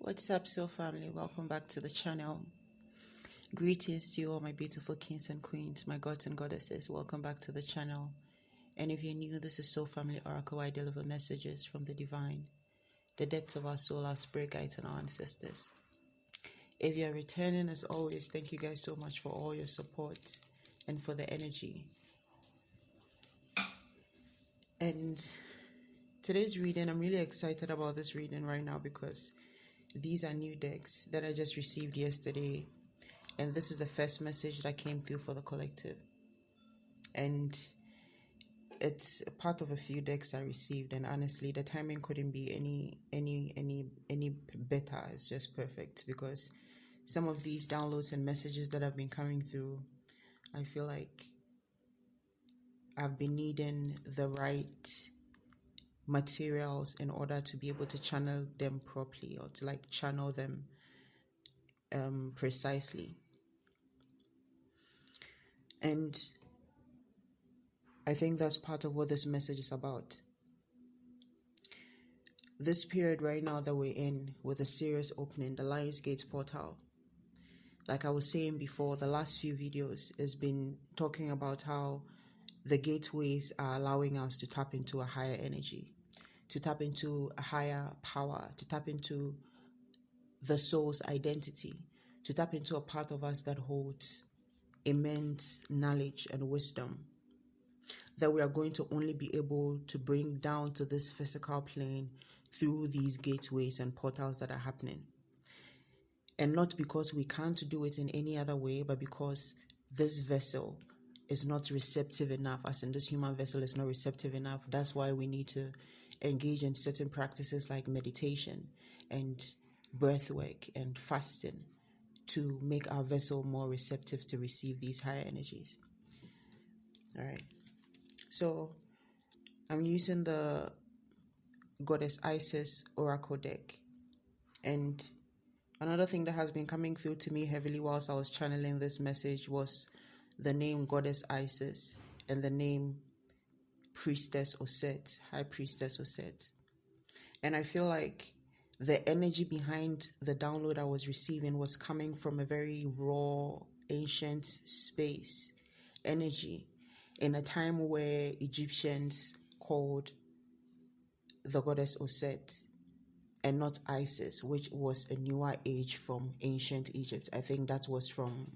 What's up, Soul Family? Welcome back to the channel. Greetings to you all, my beautiful kings and queens, my gods and goddesses. Welcome back to the channel. And if you're new, this is Soul Family Oracle. I deliver messages from the divine, the depths of our soul, our spirit guides, and our ancestors. If you're returning, as always, thank you guys so much for all your support and for the energy. And today's reading, I'm really excited about this reading right now because these are new decks that I just received yesterday, and this is the first message that came through for the collective. And it's a part of a few decks I received, and honestly, the timing couldn't be any better. It's just perfect because some of these downloads and messages that have been coming through, I feel like I've been needing the right materials in order to be able to channel them properly, or to channel them precisely. And I think that's part of what this message is about. This period right now that we're in, with the Sirius opening, the Lionsgate portal, like I was saying before, the last few videos has been talking about how the gateways are allowing us to tap into a higher energy, to tap into a higher power, to tap into the soul's identity, to tap into a part of us that holds immense knowledge and wisdom that we are going to only be able to bring down to this physical plane through these gateways and portals that are happening. And not because we can't do it in any other way, but because this vessel is not receptive enough, as in this human vessel is not receptive enough. That's why we need to engage in certain practices like meditation and breath work and fasting to make our vessel more receptive to receive these higher energies. All right. So I'm using the Goddess Isis Oracle deck. And another thing that has been coming through to me heavily whilst I was channeling this message was the name Goddess Isis and the name Priestess of Set, High Priestess of Set. And I feel like the energy behind the download I was receiving was coming from a very raw, ancient space energy in a time where Egyptians called the goddess Osset and not Isis, which was a newer age from ancient Egypt. I think that was from,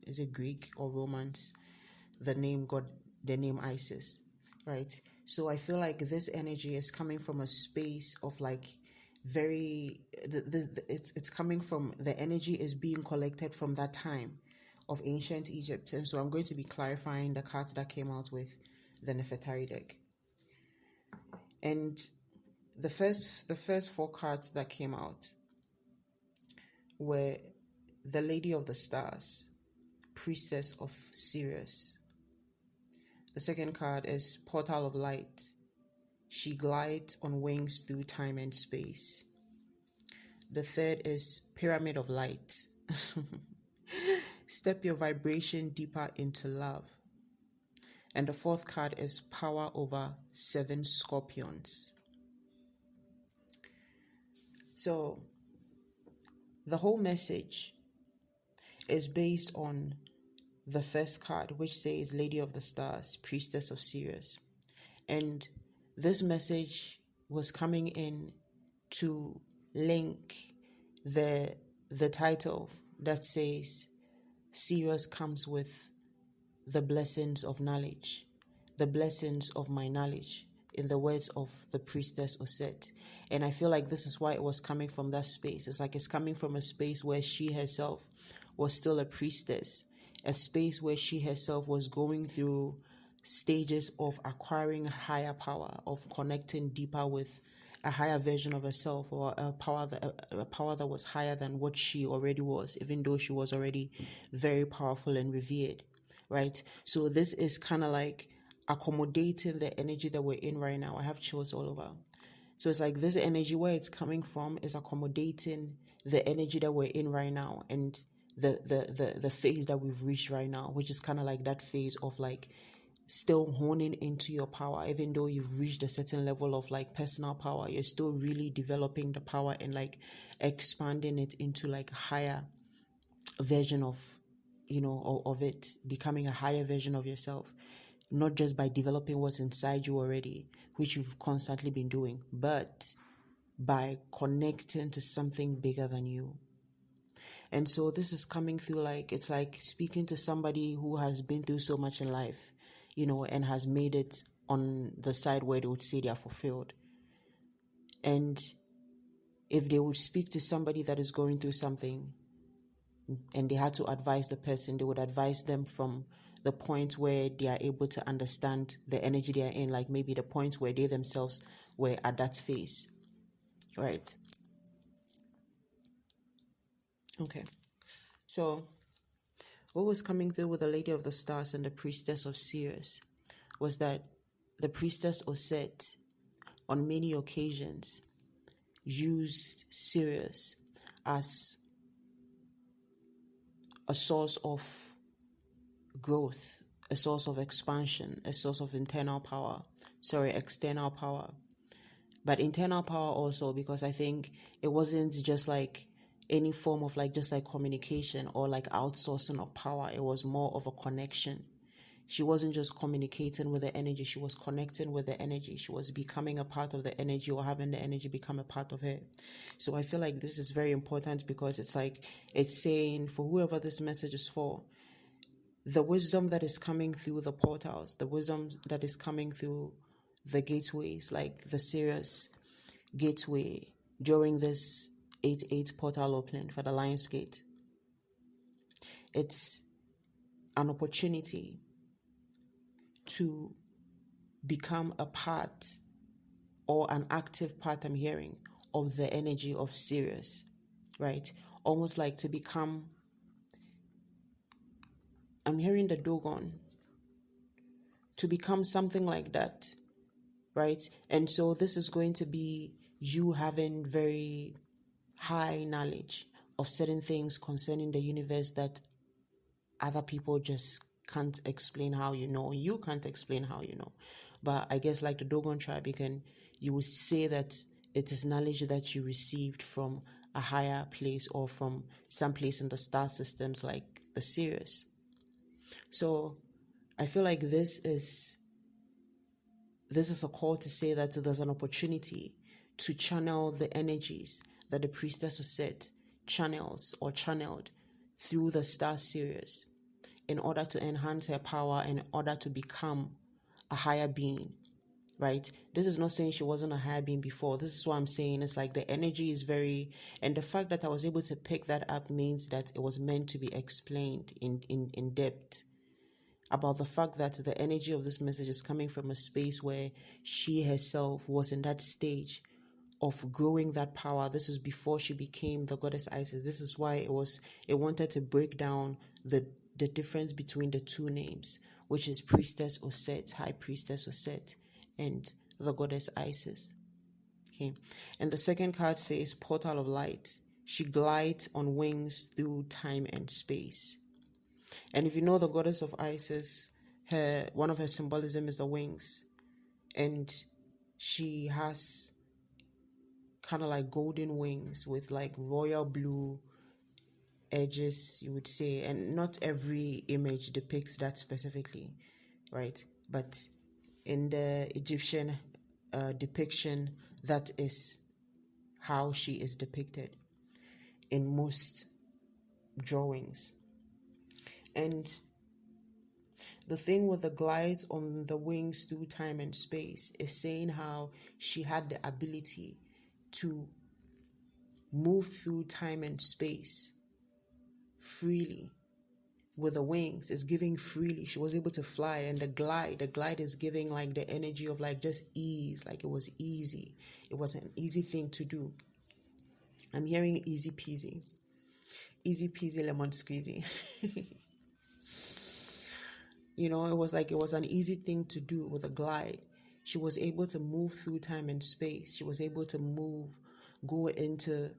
is it Greek or Romans? The name Isis, right? So I feel like this energy is coming from a space of it's coming from, the energy is being collected from that time of ancient Egypt. And so I'm going to be clarifying the cards that came out with the Nefertari deck. And the first four cards that came out were the Lady of the Stars, Priestess of Sirius. The second card is Portal of Light. She glides on wings through time and space. The third is Pyramid of Light. Step your vibration deeper into love. And the fourth card is Power over 7 Scorpions. So the whole message is based on the first card, which says Lady of the Stars, Priestess of Sirius. And this message was coming in to link the title that says Sirius comes with the blessings of knowledge, the blessings of my knowledge, in the words of the Priestess Osset. And I feel like this is why it was coming from that space. It's like it's coming from a space where she herself was still a priestess, a space where she herself was going through stages of acquiring higher power, of connecting deeper with a higher version of herself, or a power that was higher than what she already was, even though she was already very powerful and revered, right? So this is kind of like accommodating the energy that we're in right now. I have chills all over. So it's like this energy, where it's coming from, is accommodating the energy that we're in right now, and the phase that we've reached right now, which is kind of like that phase of still honing into your power. Even though you've reached a certain level of like personal power, you're still really developing the power and like expanding it into like a higher version of, of it, becoming a higher version of yourself. Not just by developing what's inside you already, which you've constantly been doing, but by connecting to something bigger than you. And so this is coming through like, it's like speaking to somebody who has been through so much in life, and has made it on the side where they would say they are fulfilled. And if they would speak to somebody that is going through something and they had to advise the person, they would advise them from the point where they are able to understand the energy they are in, like maybe the point where they themselves were at that phase, right? Okay. So what was coming through with the Lady of the Stars and the Priestess of Sirius was that the Priestess Osset on many occasions used Sirius as a source of growth, a source of expansion, a source of external power. But internal power also, because I think it wasn't just like any form of like just like communication or like outsourcing of power. It was more of a connection. She wasn't just communicating with the energy, she was connecting with the energy. She was becoming a part of the energy or having the energy become a part of her. So I feel like this is very important because it's like, it's saying for whoever this message is for, the wisdom that is coming through the portals, the wisdom that is coming through the gateways, like the Sirius gateway during this 8-8 portal opening for the Lion's Gate. It's an opportunity to become a part or an active part, I'm hearing, of the energy of Sirius, right? Almost like to become, I'm hearing the Dogon, to become something like that, right? And so this is going to be you having very high knowledge of certain things concerning the universe that other people just can't explain how you know. You can't explain how you know. But I guess like the Dogon tribe, you would say that it is knowledge that you received from a higher place or from some place in the star systems like the Sirius. So I feel like this is a call to say that there's an opportunity to channel the energies that the Priestess of Set channels or channeled through the star Sirius in order to enhance her power, in order to become a higher being, right? This is not saying she wasn't a higher being before. This is what I'm saying. It's like the energy is very, and the fact that I was able to pick that up means that it was meant to be explained in depth about the fact that the energy of this message is coming from a space where she herself was in that stage of growing that power. This is before she became the goddess Isis. This is why it wanted to break down the difference between the two names, which is Priestess Osset, High Priestess Osset, and the goddess Isis. Okay. And the second card says Portal of Light. She glides on wings through time and space. And if you know the goddess of Isis, one of her symbolism is the wings. And she has kind of like golden wings with like royal blue edges, you would say. And not every image depicts that specifically, right? But in the Egyptian depiction, that is how she is depicted in most drawings. And the thing with the glides on the wings through time and space is saying how she had the ability to move through time and space freely with the wings. Is giving freely. She was able to fly, and the glide is giving like the energy of like just ease, like it was easy. It was an easy thing to do. I'm hearing easy peasy lemon squeezy. It was an easy thing to do with a glide. She was able to move through time and space. She was able to go into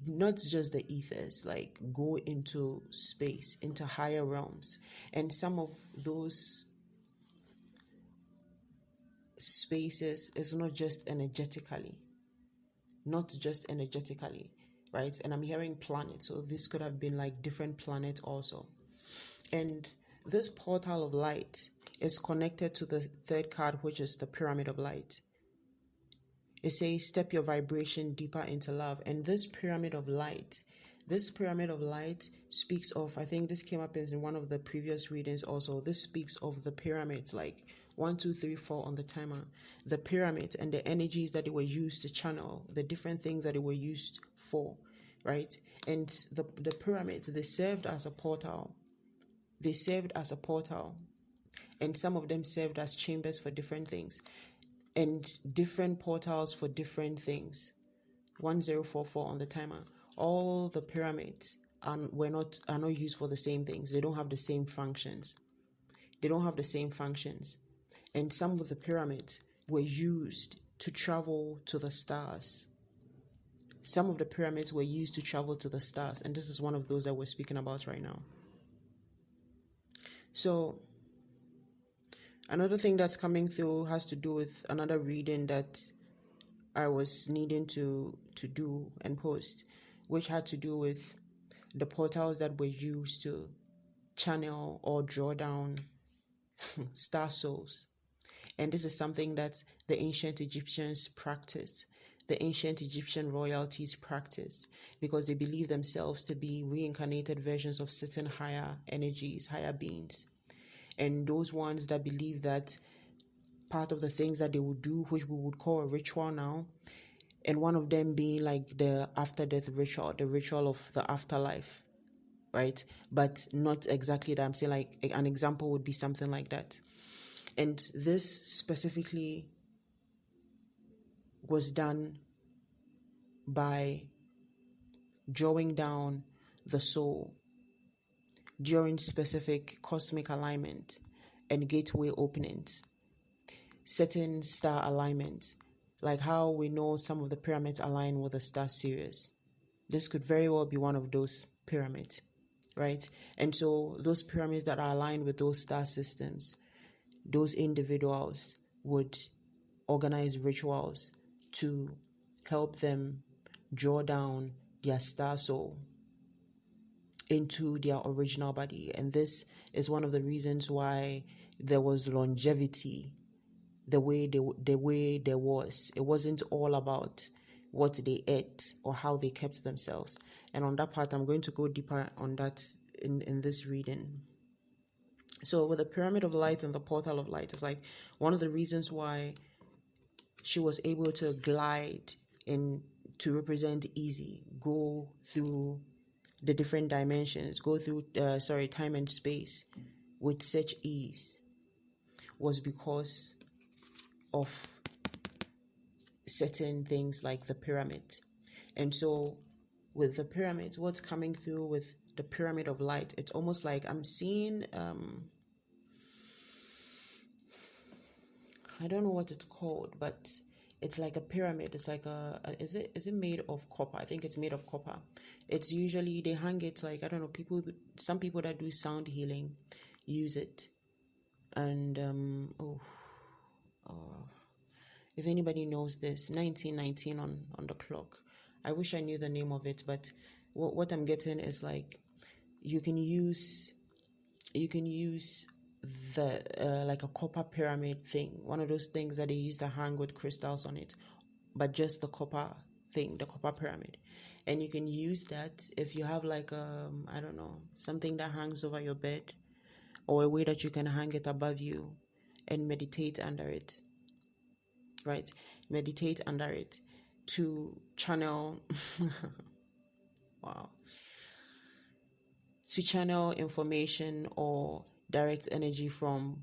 not just the ethers, like go into space, into higher realms. And some of those spaces is not just energetically, right? And I'm hearing planets, so this could have been like different planets also. And this portal of light is connected to the third card, which is the pyramid of light. It says step your vibration deeper into love. And this pyramid of light speaks of, I think this came up in one of the previous readings also, this speaks of the pyramids, like 1, 2, 3, 4 on the timer. The pyramids and the energies that they were used to channel, the different things that they were used for, right? And the pyramids, they served as a portal. And some of them served as chambers for different things, and different portals for different things. 1044 on the timer. All the pyramids are not used for the same things. They don't have the same functions. And some of the pyramids were used to travel to the stars. And this is one of those that we're speaking about right now. So another thing that's coming through has to do with another reading that I was needing to do and post, which had to do with the portals that were used to channel or draw down star souls. And this is something that the ancient Egyptians practiced. The ancient Egyptian royalties practiced, because they believe themselves to be reincarnated versions of certain higher energies, higher beings. And those ones that believe that part of the things that they would do, which we would call a ritual now, and one of them being like the after-death ritual, the ritual of the afterlife, right? But not exactly that. I'm saying like an example would be something like that. And this specifically was done by drawing down the soul during specific cosmic alignment and gateway openings, certain star alignments, like how we know some of the pyramids align with the star Sirius. This could very well be one of those pyramids, right? And so those pyramids that are aligned with those star systems, those individuals would organize rituals to help them draw down their star soul into their original body. And this is one of the reasons why there was longevity the way there was. It wasn't all about what they ate or how they kept themselves. And on that part, I'm going to go deeper on that in this reading. So with the pyramid of light and the portal of light, it's like one of the reasons why she was able to glide in, to represent easy, go through the different dimensions, go through time and space with such ease, was because of certain things like the pyramid. And so with the pyramids, what's coming through with the pyramid of light, it's almost like I'm seeing I don't know what it's called, but it's like a pyramid. It's like is it made of copper? I think it's made of copper. It's usually, they hang it like, I don't know, some people that do sound healing use it. And if anybody knows this, 1919 on the clock. I wish I knew the name of it, but what I'm getting is like you can use the like a copper pyramid thing, one of those things that they use to hang with crystals on it, but just the copper thing, the copper pyramid. And you can use that if you have like I don't know, something that hangs over your bed, or a way that you can hang it above you and meditate under it, right? Meditate under it to channel wow, to channel information or direct energy from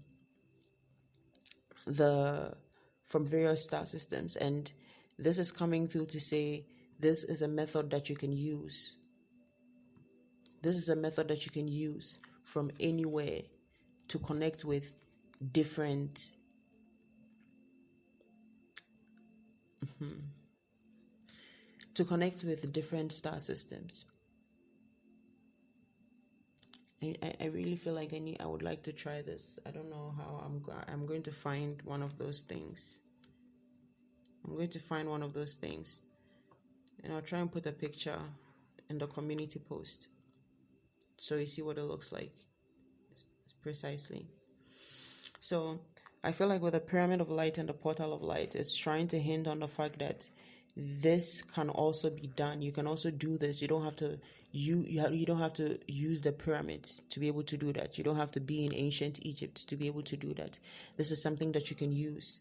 various star systems. And this is coming through to say this is a method that you can use. This is a method that you can use from anywhere to connect with different to connect with different star systems. I really feel like I would like to try this. I don't know how. I'm going to find one of those things. I'm going to find one of those things, and I'll try and put a picture in the community post so you see what it looks like precisely. So I feel like with the pyramid of light and the portal of light, it's trying to hint on the fact that this can also be done. You can also do this. You don't have to you don't have to use the pyramid to be able to do that. You don't have to be in ancient Egypt to be able to do that. This is something that you can use.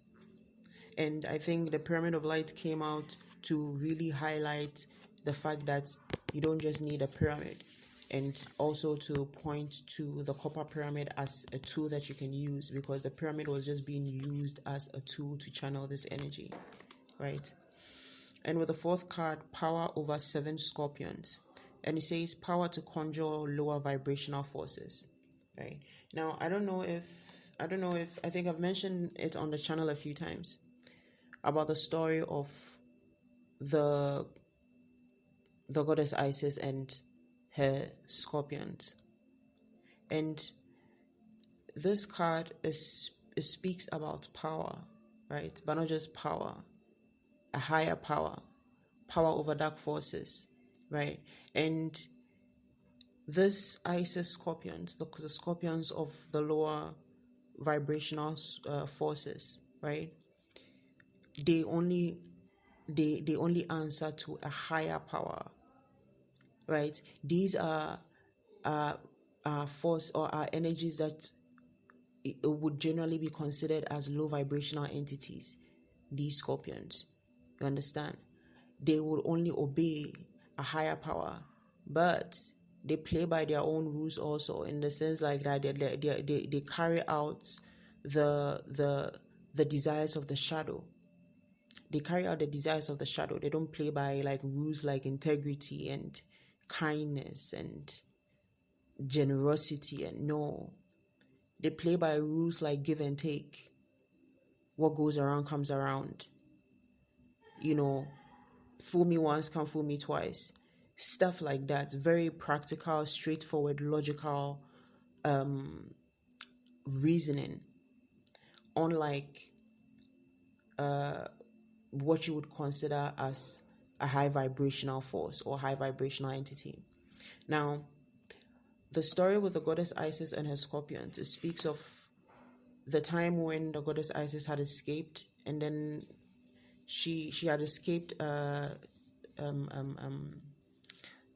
And I think the pyramid of light came out to really highlight the fact that you don't just need a pyramid, and also to point to the copper pyramid as a tool that you can use, because the pyramid was just being used as a tool to channel this energy, right? And with the fourth card, power over 7 scorpions, and it says power to conjure lower vibrational forces, right? Now I don't know if I think I've mentioned it on the channel a few times about the story of the goddess Isis and her scorpions. And this card speaks about power, right? But not just power, a higher power over dark forces, right? And this Isis scorpions, the scorpions of the lower vibrational forces, right? They only answer to a higher power, right? These are force or are energies that it would generally be considered as low vibrational entities. These scorpions, you understand? They would only obey a higher power, but they play by their own rules also, in the sense like that they carry out the desires of the shadow. They carry out the desires of the shadow. They don't play by like rules like integrity and kindness and generosity, and no. They play by rules like give and take. What goes around comes around. You know, fool me once, can't fool me twice. Stuff like that. Very practical, straightforward, logical reasoning. Unlike what you would consider as a high vibrational force or high vibrational entity. Now, the story with the goddess Isis and her scorpions, it speaks of the time when the goddess Isis had escaped, and then she had escaped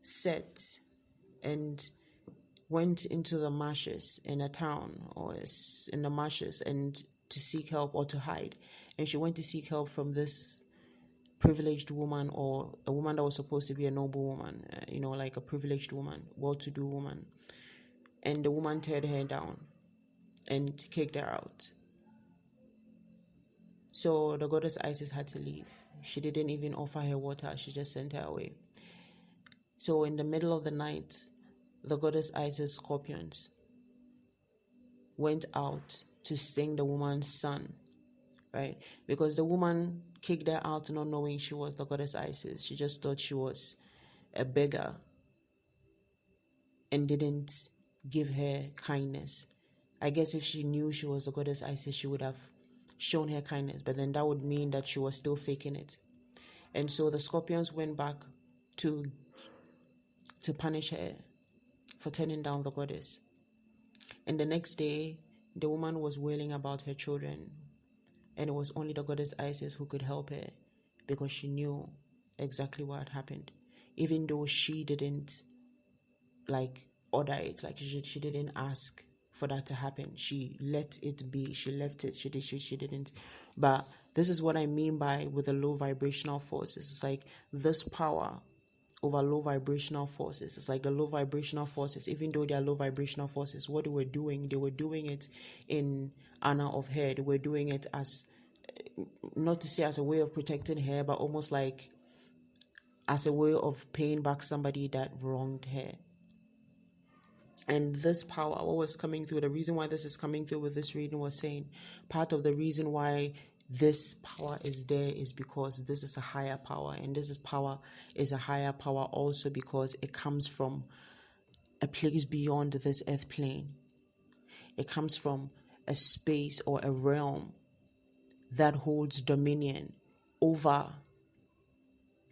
Set, and went into the marshes in a town, or in the marshes, and to seek help or to hide. And she went to seek help from this privileged woman, or a woman that was supposed to be a noble woman, like a privileged woman, well-to-do woman. And the woman teared her down and kicked her out. So the goddess Isis had to leave. She didn't even offer her water. She just sent her away. So in the middle of the night, the goddess Isis scorpions went out to sting the woman's son, right? Because the woman kicked her out not knowing she was the goddess Isis. She just thought she was a beggar and didn't give her kindness. I guess if she knew she was the goddess Isis, she would have shown her kindness, but then that would mean that she was still faking it. And so the scorpions went back to punish her for turning down the goddess. And the next day, the woman was wailing about her children, and it was only the goddess Isis who could help her, because she knew exactly what had happened. Even though she didn't order it, she didn't ask for that to happen. She let it be. She left it. She didn't. But this is what I mean by with the low vibrational forces. It's like this power over low vibrational forces. It's like the low vibrational forces, even though they are low vibrational forces, what they were doing it in honor of her. They were doing it as, not to say as a way of protecting her, but almost like as a way of paying back somebody that wronged her. And this power, what was coming through, the reason why this is coming through with this reading was saying, part of the reason why this power is there is because this is a higher power, and is a higher power also because it comes from a place beyond this earth plane. It comes from a space or a realm that holds dominion over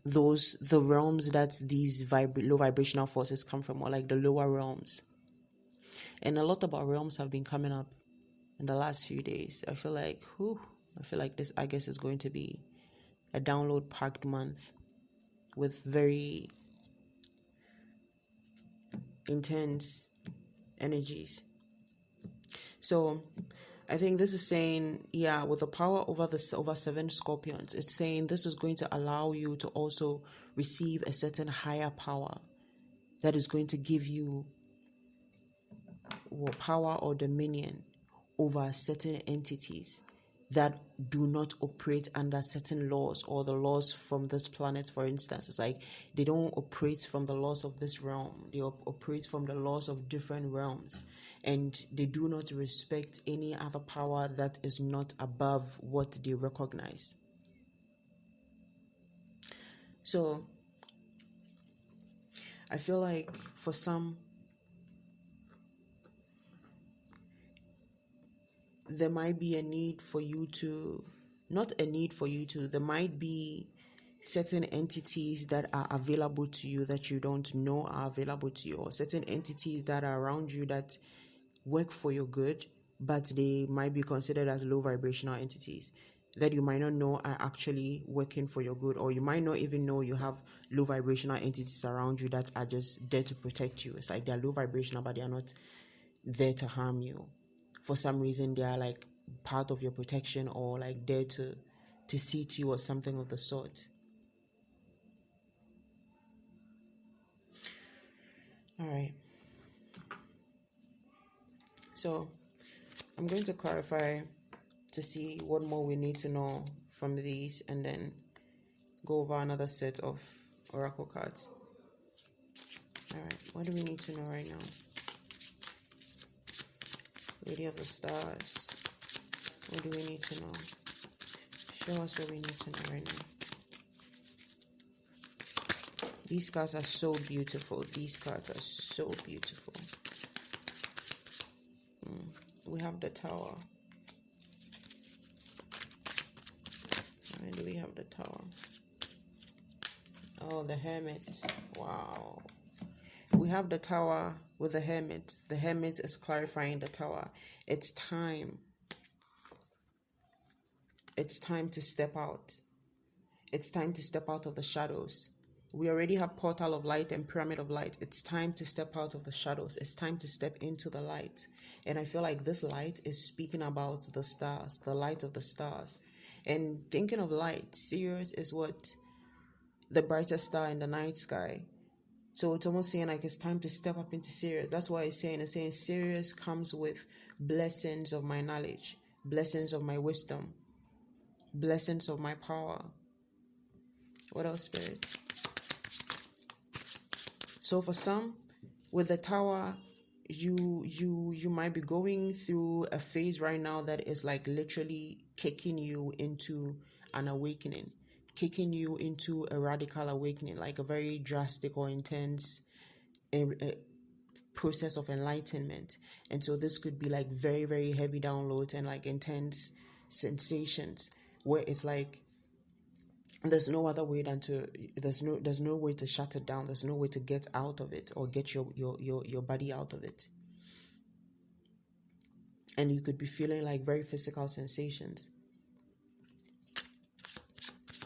the realms that these low vibrational forces come from, or like the lower realms. And a lot of our realms have been coming up in the last few days. I feel like this, I guess, is going to be a download packed month with very intense energies. So I think this is saying, with the power over 7 scorpions, it's saying this is going to allow you to also receive a certain higher power that is going to give you power or dominion over certain entities that do not operate under certain laws, or the laws from this planet. For instance, it's like they don't operate from the laws of this realm. They operate from the laws of different realms, and they do not respect any other power that is not above what they recognize. So I feel like for some, there might be a need for you to, not a need for you to, there might be certain entities that are available to you that you don't know are available to you, or certain entities that are around you that work for your good, but they might be considered as low vibrational entities that you might not know are actually working for your good, or you might not even know you have low vibrational entities around you that are just there to protect you. It's like they're low vibrational, but they are not there to harm you. For some reason, they are like part of your protection, or like there to see to you, or something of the sort. All right. So I'm going to clarify to see what more we need to know from these, and then go over another set of oracle cards. All right. What do we need to know right now? Lady of the Stars. What do we need to know? Show us what we need to know right now. These cards are so beautiful. These cards are so beautiful. We have the Tower. Where do we have the Tower? Oh, the Hermit. Wow. We have the Tower with the Hermit. The Hermit is clarifying the Tower. It's time. It's time to step out. It's time to step out of the shadows. We already have Portal of Light and Pyramid of Light. It's time to step out of the shadows. It's time to step into the light. And I feel like this light is speaking about the stars, the light of the stars. And thinking of light, Sirius is what? The brightest star in the night sky. So it's almost saying like it's time to step up into Sirius. That's why it's saying Sirius comes with blessings of my knowledge, blessings of my wisdom, blessings of my power. What else, Spirit? So for some, with the Tower, you might be going through a phase right now that is like literally kicking you into an awakening, kicking you into a radical awakening, like a very drastic or intense process of enlightenment. And so this could be like very, very heavy downloads and like intense sensations, where it's like there's no other way than to there's no way to shut it down. There's no way to get out of it, or get your body out of it. And you could be feeling like very physical sensations.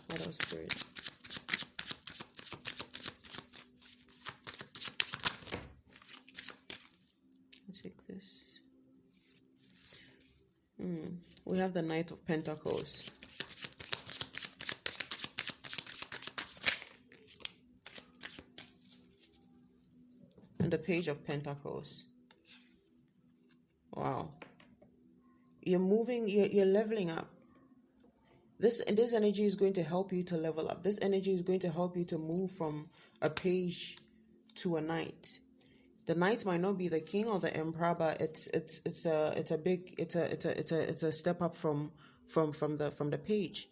What else, Spirit? I'll take this. We have the Knight of Pentacles. And the Page of Pentacles. Wow. You're moving, you're leveling up. This energy is going to help you to level up. This energy is going to help you to move from a page to a knight. The knight might not be the king or the emperor, but it's a step up from from the page,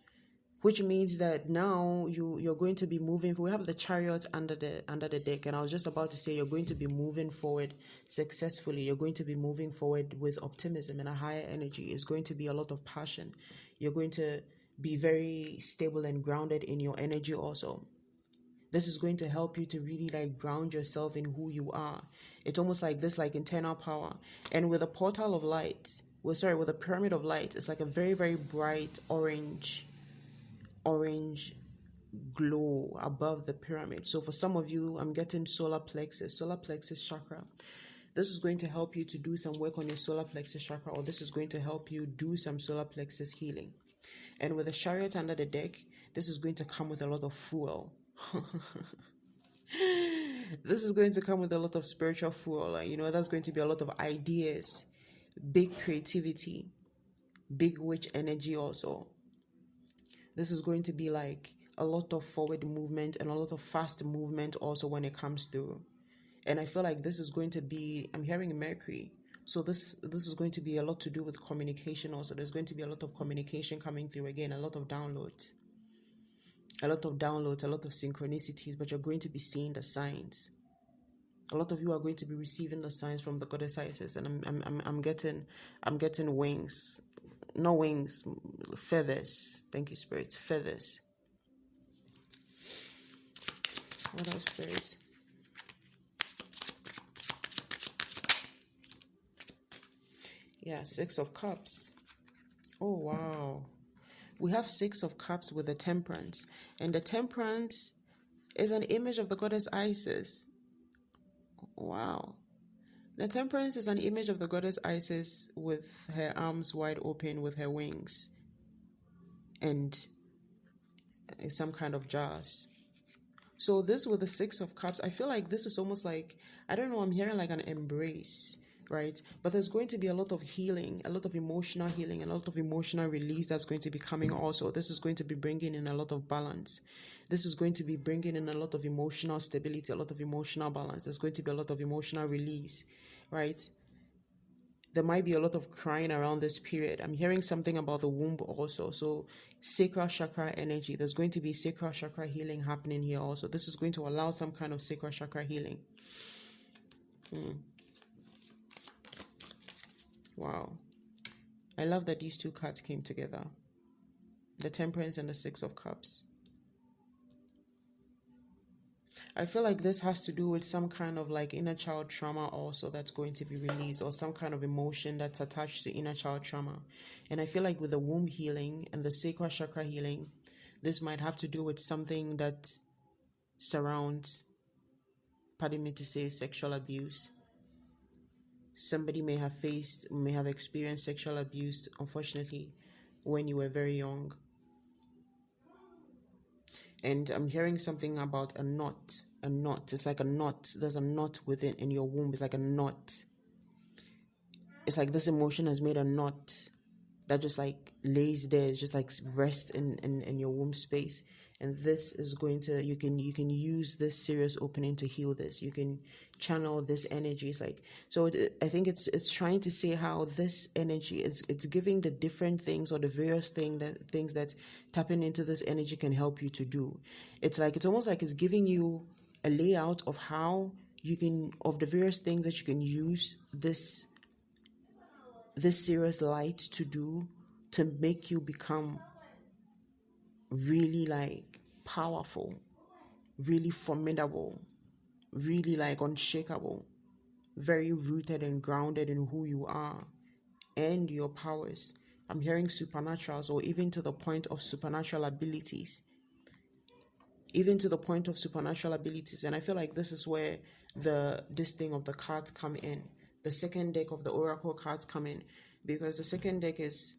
which means that now you're going to be moving. We have the chariot under the deck, and I was just about to say you're going to be moving forward successfully. You're going to be moving forward with optimism and a higher energy. It's going to be a lot of passion. You're going to be very stable and grounded in your energy also. This is going to help you to really like ground yourself in who you are. It's almost like this, like internal power. And with a portal of light, with a pyramid of light, it's like a very, very bright orange glow above the pyramid. So for some of you, I'm getting solar plexus chakra. This is going to help you to do some work on your solar plexus chakra, or this is going to help you do some solar plexus healing. And with the chariot under the deck, this is going to come with a lot of fuel. This is going to come with a lot of spiritual fuel. That's going to be a lot of ideas, big creativity, big witch energy also. This is going to be like a lot of forward movement and a lot of fast movement also when it comes through. And I feel like this is going to be, I'm hearing Mercury. So this is going to be a lot to do with communication also. There's going to be a lot of communication coming through again, a lot of downloads, a lot of synchronicities, but you're going to be seeing the signs. A lot of you are going to be receiving the signs from the goddess Isis, and I'm getting wings. No wings, feathers. Thank you, Spirit. Feathers. What else, Spirit? Yeah, 6 of Cups. Oh, wow. We have 6 of Cups with the Temperance. And the Temperance is an image of the goddess Isis. Wow. The Temperance is an image of the goddess Isis with her arms wide open with her wings and some kind of jars. So this with the 6 of Cups, I feel like this is almost like, I don't know, I'm hearing like an embrace, right? But there's going to be a lot of healing, a lot of emotional healing, and a lot of emotional release that's going to be coming also. This is going to be bringing in a lot of balance. This is going to be bringing in a lot of emotional stability, a lot of emotional balance. There's going to be a lot of emotional release, right? There might be a lot of crying around this period. I'm hearing something about the womb also. So sacral chakra energy. There's going to be sacral chakra healing happening here also. This is going to allow some kind of sacral chakra healing. Wow. I love that these 2 cards came together. The Temperance and the 6 of Cups. I feel like this has to do with some kind of like inner child trauma also that's going to be released, or some kind of emotion that's attached to inner child trauma. And I feel like with the womb healing and the sacral chakra healing, this might have to do with something that surrounds, pardon me to say, sexual abuse. Somebody may have experienced sexual abuse, unfortunately, when you were very young. And I'm hearing something about a knot. A knot. It's like a knot. There's a knot within in your womb. It's like a knot. It's like this emotion has made a knot that just like lays there. It's just like rest in your womb space. And this is going to, you can use this Sirius opening to heal this. You can channel this energy. It's like, so I think it's trying to say how this energy it's giving the different things, or the various things that tapping into this energy can help you to do. It's almost like it's giving you a layout of how you can, of the various things that you can use this Sirius light to do to make you become really like powerful, really formidable, really like unshakable, very rooted and grounded in who you are and your powers. I'm hearing supernaturals, or even to the point of supernatural abilities. And I feel like this is where this thing of the cards come in. The second deck of the oracle cards come in, because the second deck is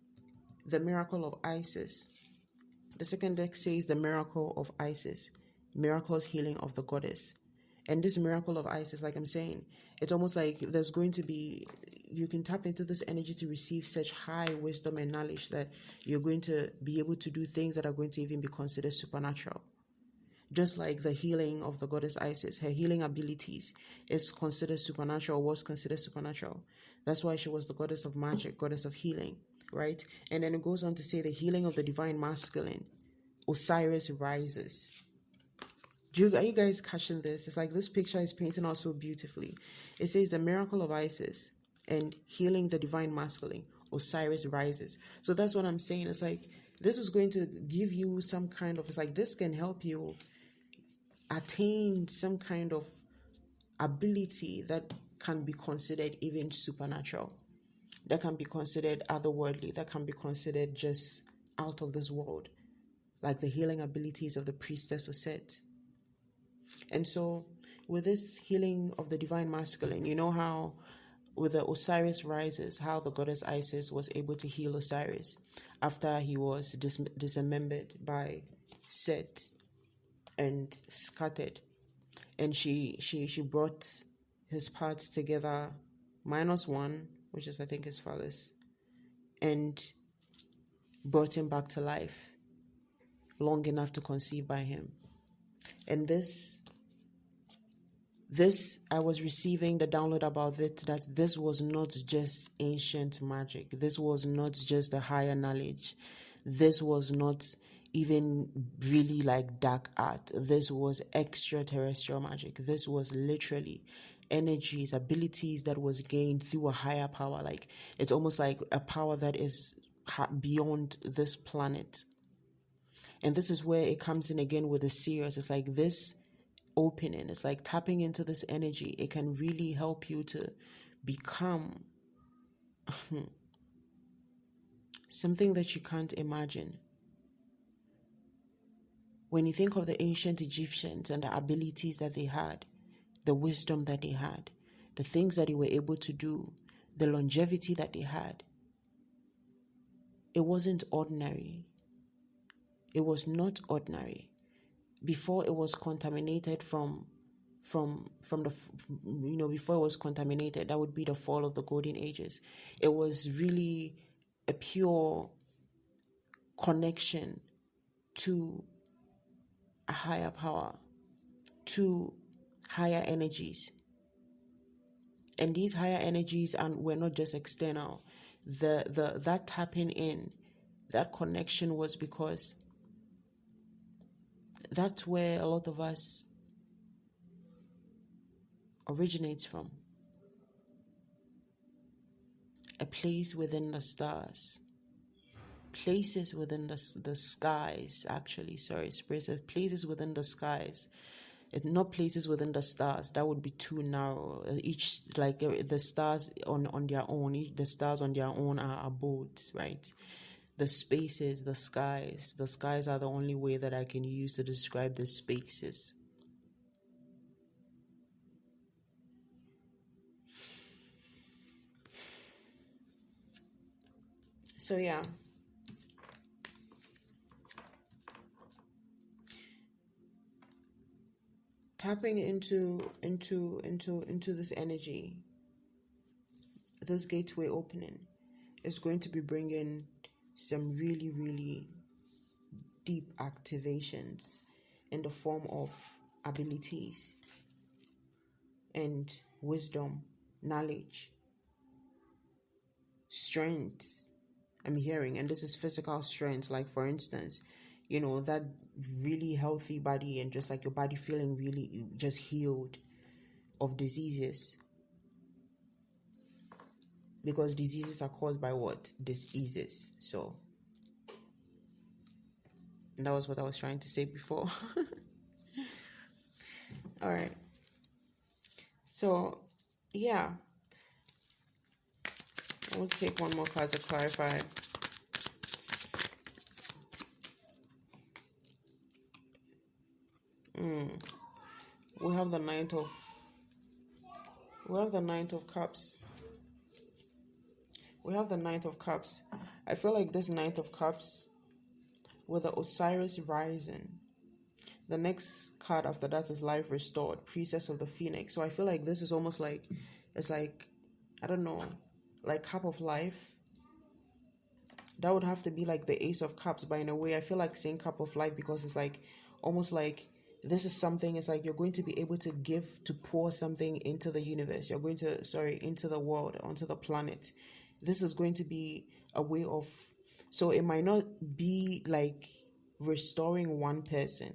the miracle of Isis. The second deck says the miracle of Isis, miraculous healing of the goddess. And this miracle of Isis, like I'm saying, it's almost like there's going to be, you can tap into this energy to receive such high wisdom and knowledge that you're going to be able to do things that are going to even be considered supernatural. Just like the healing of the goddess Isis, her healing abilities is considered supernatural, was considered supernatural. That's why she was the goddess of magic, goddess of healing. right? And then it goes on to say the healing of the divine masculine, Osiris rises. Are you guys catching this? It's like this picture is painting out so beautifully. It says the miracle of Isis and healing the divine masculine, Osiris rises. So that's what I'm saying. It's like this is going to give you some kind of, it's like this can help you attain some kind of ability that can be considered even supernatural, that can be considered otherworldly, that can be considered just out of this world, like the healing abilities of the Priestess of Set. And so with this healing of the divine masculine, you know how with the Osiris rises, how the goddess Isis was able to heal Osiris after he was dismembered by Set and scattered, and she brought his parts together minus one, which is I think his phallus, and brought him back to life long enough to conceive by him. And this I was receiving the download about it, that this was not just ancient magic. This was not just a higher knowledge. This was not even really like dark art. This was extraterrestrial magic. This was literally energies, abilities that was gained through a higher power. Like it's almost like a power that is beyond this planet. And this is where it comes in again with the Sirius. It's like this opening, it's like tapping into this energy. It can really help you to become something that you can't imagine. When you think of the ancient Egyptians and the abilities that they had, the wisdom that they had, the things that they were able to do, the longevity that they had, it wasn't ordinary. It was not ordinary. Before it was contaminated from the, before it was contaminated, that would be the fall of the golden ages. It was really a pure connection to a higher power, to higher energies. And these higher energies were not just external. That tapping in, that connection was because that's where a lot of us originates from. A place within the stars. Places within the skies, actually. Sorry, places within the skies. It's not places within the stars. That would be too narrow. Each, like the stars on their own, the stars on their own are abodes, right? The spaces, the skies are the only way that I can use to describe the spaces. So yeah. Tapping into this energy, this gateway opening is going to be bringing some really, really deep activations in the form of abilities and wisdom, knowledge, strength. I'm hearing, and this is physical strength, like for instance, that really healthy body, and just like your body feeling really just healed of diseases, because diseases are caused by what? Diseases. So that was what I was trying to say before. All right. So yeah, I want to take one more card to clarify. We have the Knight of Cups. We have the Knight of Cups. I feel like this Knight of Cups with the Osiris rising. The next card after that is Life Restored, Priestess of the Phoenix. So I feel like this is almost like, it's like, I don't know, like Cup of Life. That would have to be like the Ace of Cups, but in a way I feel like saying Cup of Life because it's like almost like this is something, it's like you're going to be able to pour something into the universe. You're going to, into the world, onto the planet. This is going to be a way of, so it might not be like restoring one person,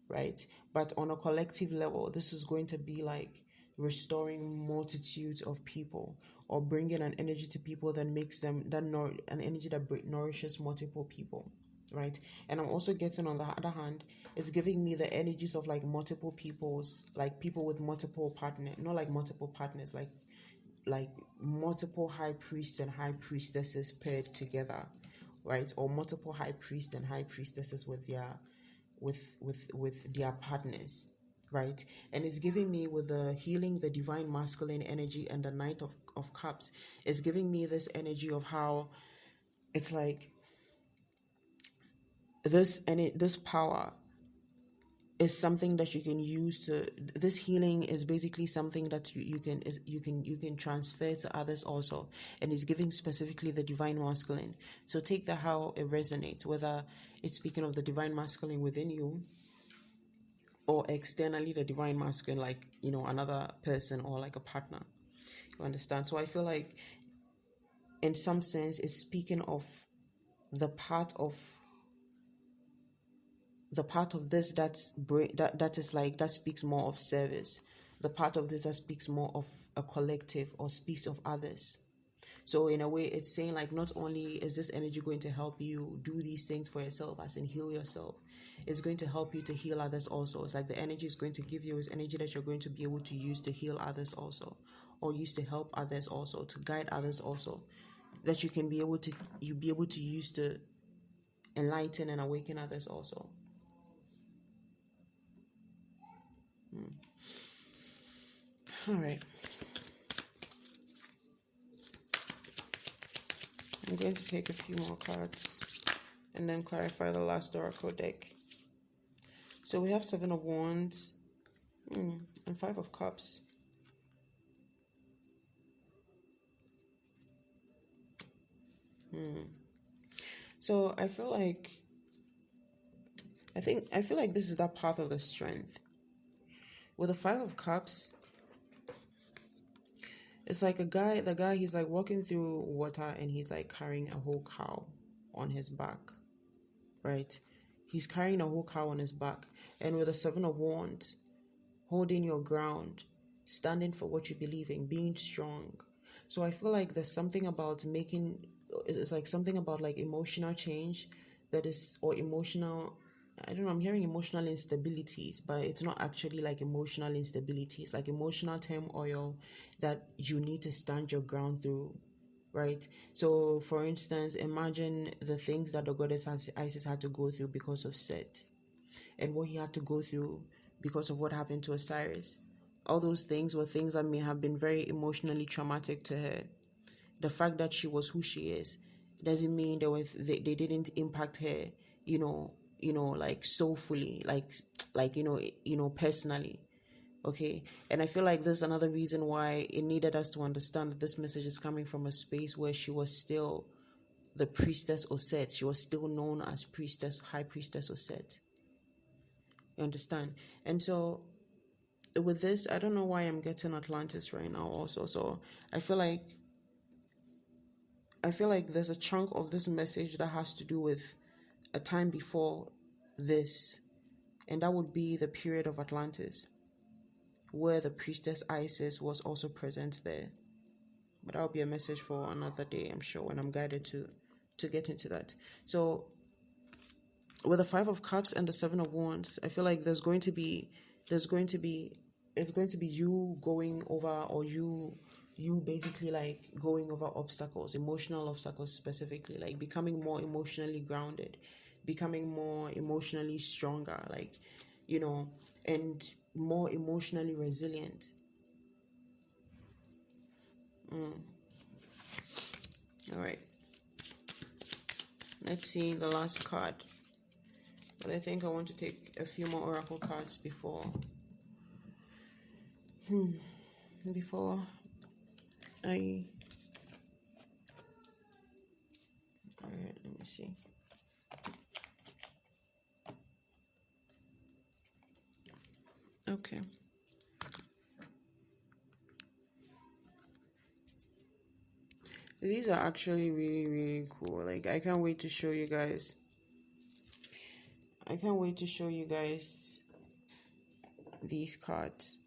right? But on a collective level, this is going to be like restoring multitudes of people, or bringing an energy to people that makes them an energy that nourishes multiple people, right? And I'm also getting, on the other hand, it's giving me the energies of like multiple people's, like people with multiple partners, not like multiple partners, like multiple high priests and high priestesses paired together, right? Or multiple high priests and high priestesses with their partners, right? And it's giving me, with the healing, the divine masculine energy, and the Knight of Cups, it's giving me this energy of how it's like this power is something that you can use to, this healing is basically something that you can transfer to others also. And it's giving specifically the divine masculine. So take that how it resonates, whether it's speaking of the divine masculine within you, or externally the divine masculine, like, another person or like a partner. You understand? So I feel like in some sense it's speaking of the part of this that is like, that speaks more of service, the part of this that speaks more of a collective, or speaks of others. So in a way, it's saying like, not only is this energy going to help you do these things for yourself, as in heal yourself, it's going to help you to heal others also. It's like the energy is going to give you is energy that you're going to be able to use to heal others also, or use to help others also, to guide others also, that you be able to use to enlighten and awaken others also. All right. I'm going to take a few more cards and then clarify the last oracle deck. So we have 7 of Wands and 5 of Cups. So I feel like this is that path of the strength. With the 5 of Cups, it's like the guy, he's like walking through water, and he's like carrying a whole cow on his back, right? He's carrying a whole cow on his back. And with the 7 of Wands, holding your ground, standing for what you believe in, being strong. So I feel like there's something about it's like something about like emotional change that is, or emotional, I don't know, I'm hearing emotional instabilities, but it's not actually like emotional instabilities, like emotional turmoil that you need to stand your ground through, right? So for instance, imagine the things that the goddess Isis had to go through because of Set, and what he had to go through because of what happened to Osiris. All those things were things that may have been very emotionally traumatic to her. The fact that she was who she is doesn't mean they didn't impact her, like soulfully, like personally. Okay. And I feel like there's another reason why it needed us to understand that this message is coming from a space where she was still the priestess Set. She was still known as high priestess Set. You understand? And so with this, I don't know why I'm getting Atlantis right now also. So I feel like there's a chunk of this message that has to do with a time before this, and that would be the period of Atlantis, where the priestess Isis was also present there. But that'll be a message for another day, I'm sure, when I'm guided to get into that. So with the 5 of Cups and the 7 of Wands, I feel like it's going to be you going over, or you basically like going over obstacles, emotional obstacles specifically, like becoming more emotionally grounded, becoming more emotionally stronger, like, and more emotionally resilient. All right. Let's see the last card. But I think I want to take a few more oracle cards before I... Alright, let me see. Okay. These are actually really, really cool. Like, I can't wait to show you guys. I can't wait to show you guys these cards.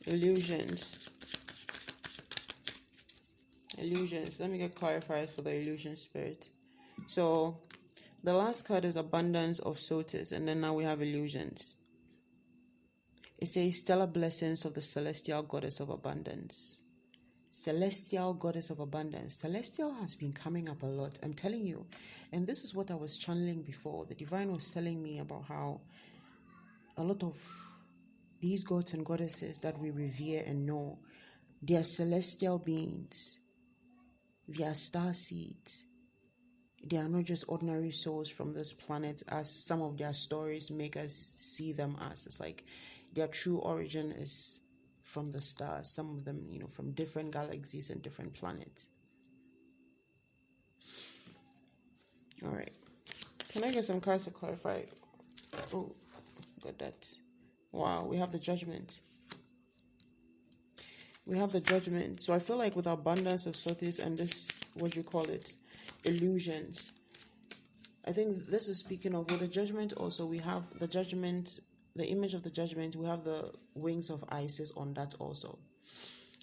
Illusions. Illusions. Let me get clarified for the illusion spirit. So the last card is abundance of sources, and then now we have illusions. It says stellar blessings of the celestial goddess of abundance. Celestial goddess of abundance. Celestial has been coming up a lot, I'm telling you. And this is what I was channeling before. The divine was telling me about how a lot of these gods and goddesses that we revere and know, they are celestial beings. They are star seeds. They are not just ordinary souls from this planet as some of their stories make us see them as. It's like their true origin is from the stars. Some of them, from different galaxies and different planets. All right. Can I get some cards to clarify? Oh, got that. Wow, we have the judgment. We have the judgment. So I feel like with abundance of sources and this, what you call it, illusions, I think this is speaking of with the judgment also. We have the judgment, the image of the judgment. We have the wings of Isis on that also.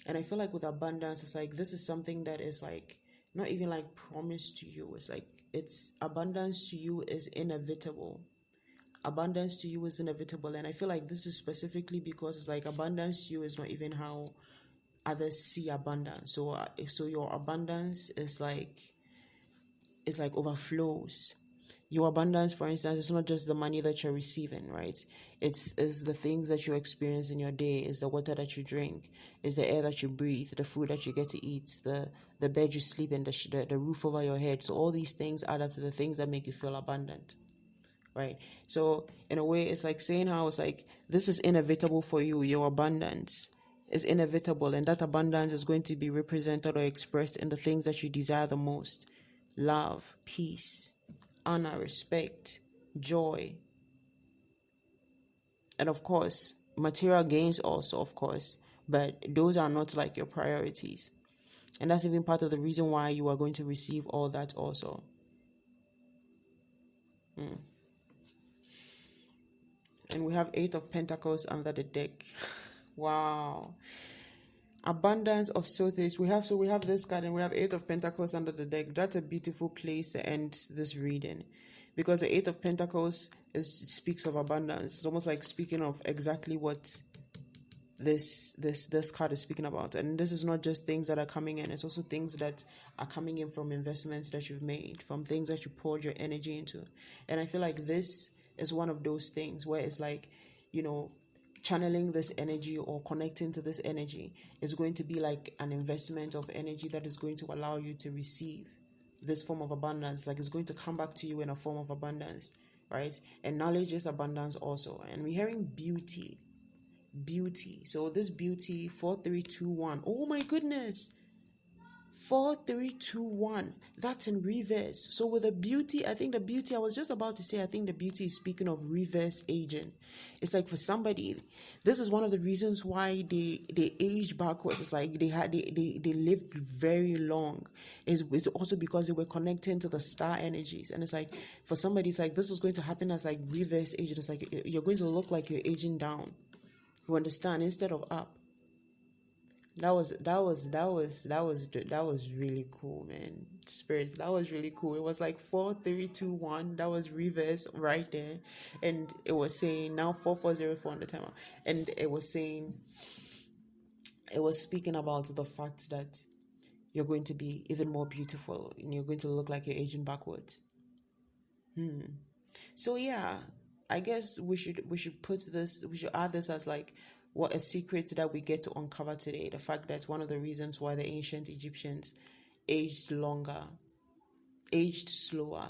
And I feel like with abundance, it's like this is something that is like not even like promised to you. It's like it's abundance to you is inevitable. Abundance to you is inevitable. And I feel like this is specifically because it's like abundance to you is not even how others see abundance. So your abundance is like overflows. Your abundance, for instance, is not just the money that you're receiving, right? It's the things that you experience in your day. It's the water that you drink. It's the air that you breathe. The food that you get to eat. The bed you sleep in. The roof over your head. So all these things add up to the things that make you feel abundant, right? So in a way, it's like saying how it's like this is inevitable for you. Your abundance is inevitable, and that abundance is going to be represented or expressed in the things that you desire the most: love, peace, honor, respect, joy, and of course material gains also, of course, but those are not like your priorities. And that's even part of the reason why you are going to receive all that also. And we have 8 of Pentacles under the deck. Wow. Abundance of sources. We have this card and we have 8 of Pentacles under the deck. That's a beautiful place to end this reading, because the 8 of Pentacles speaks of abundance. It's almost like speaking of exactly what this card is speaking about. And this is not just things that are coming in, it's also things that are coming in from investments that you've made, from things that you poured your energy into. And I feel like this is one of those things where it's like, channeling this energy or connecting to this energy is going to be like an investment of energy that is going to allow you to receive this form of abundance. Like it's going to come back to you in a form of abundance, right? And knowledge is abundance also. And we're hearing beauty. So this beauty, 4-3-2-1. Oh my goodness. 4-3-2-1. That's in reverse. So with the beauty, I think the beauty, I was just about to say, I think the beauty is speaking of reverse aging. It's like for somebody, this is one of the reasons why they age backwards. It's like they lived very long. It's also because they were connecting to the star energies. And it's like for somebody, it's like this is going to happen as like reverse aging. It's like you're going to look like you're aging down. You understand? Instead of up. That was really cool, man. Spirits, that was really cool. It was like 4-3-2-1. That was reverse right there, and it was saying now 4-4-0-4 on the timer, and it was speaking about the fact that you're going to be even more beautiful and you're going to look like you're aging backwards. So yeah, I guess we should add this as like what a secret that we get to uncover today. The fact that one of the reasons why the ancient Egyptians aged slower,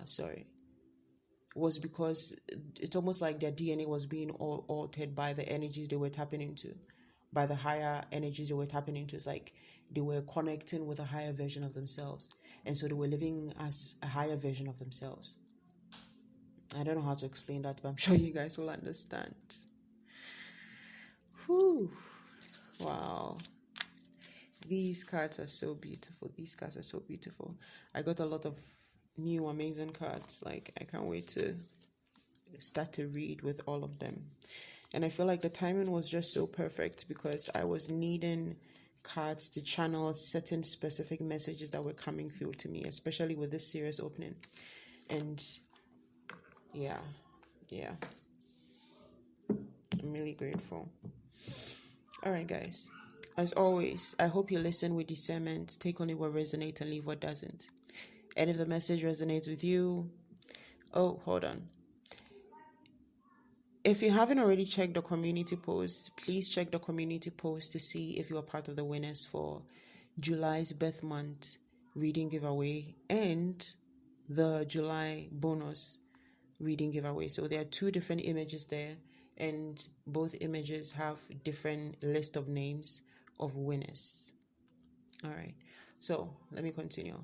was because it's almost like their DNA was being altered by the energies they were tapping into, by the higher energies they were tapping into. It's like they were connecting with a higher version of themselves. And so they were living as a higher version of themselves. I don't know how to explain that, but I'm sure you guys will understand. Whew. Wow. These cards are so beautiful. These cards are so beautiful. I got a lot of new amazing cards. Like, I can't wait to start to read with all of them. And I feel like the timing was just so perfect because I was needing cards to channel certain specific messages that were coming through to me, especially with this series opening. And yeah, I'm really grateful. All right, guys. As always, I hope you listen with discernment, take only what resonates and leave what doesn't. And if the message resonates with you, hold on. If you haven't already checked the community post, please check the community post to see if you are part of the winners for July's birth month reading giveaway and the July bonus reading giveaway. So there are two different images there, and both images have different list of names of winners. All right, so let me continue.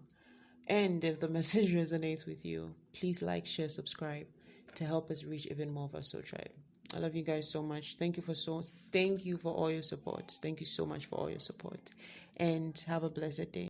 And if the message resonates with you, please like, share, subscribe to help us reach even more of our soul tribe. I love you guys so much. Thank you for all your support. Thank you so much for all your support. And have a blessed day.